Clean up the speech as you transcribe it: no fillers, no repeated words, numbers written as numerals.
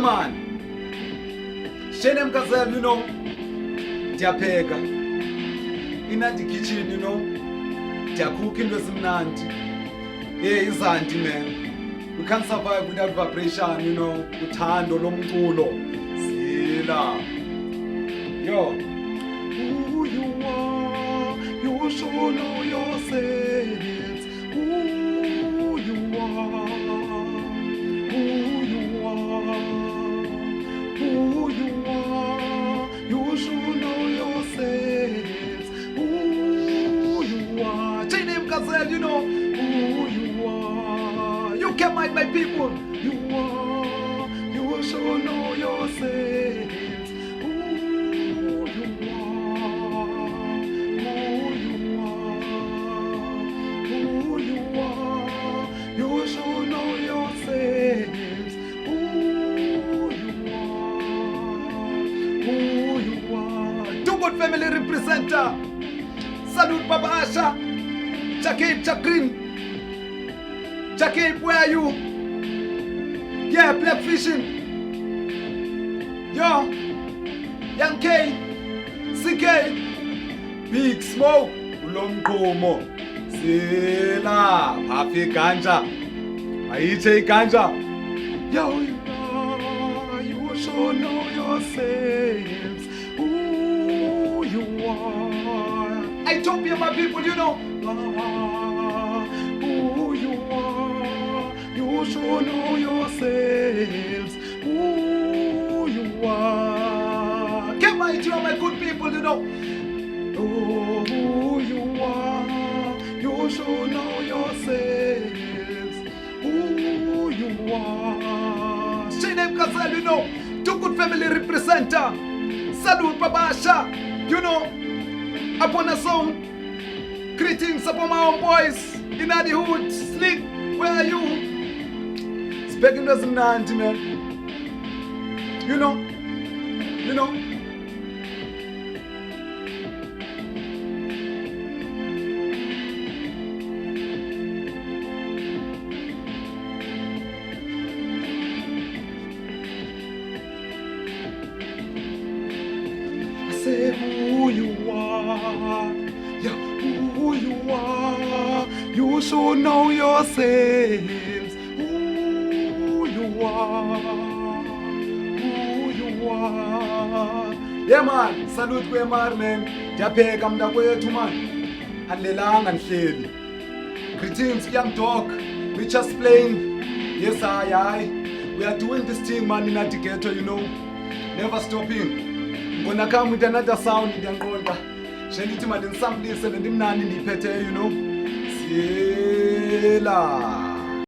man. Shenem Gazelle, you know. Diapega. In the kitchen, you know. Dia cooking with some nanti. Yeah, it's auntie, man. We can't survive without vibration, you know. Uthando lomculo. Sila. Yo. Who you are, you should know yourself. Who you are, who you are, who you are, you should know yourself. Who you are. Name Gazelle, you know who you are. You can mind my people. You are, you should know yourself. Who you are, who you are, who you are. You should know yourself. Who you are, who you are. Too good family representer. Salute Baba Asha. Chakib, Chakrin. Chakib, where are you? Yeah, black fishing. Yo, Young K, CK, Big Smoke, Ulomkomo, Sila, Happy Ganja, Aiche Ganja. Yo, you should know yourselves who you are. I told you, my people, you know. Who you are, you should know yourselves. Who you are. Get my to my good people, you know. Oh, who you are, you should know yourselves. Who you are. Shenem Gazelle, you know. Too good family representer. Salute Baba Asha, you know. Upon a song. Greetings upon my own boys in the hood. Slick, where are you? Speaking to some auntie, man. You know. I say who you are. Yeah, who you are, you should know yourselves. Who you are, who you are. Yeah, man, salute we man. Diapega mda wethu man. Anlelanga nhleli. Greetings, young dog. We just playing. Yes, aye. We are doing this thing, man, in the ghetto, you know. Never stopping. I'm gonna come with another sound in the Ngonda. Sheniti madin sample and dimnani ni pete, you know. Sila.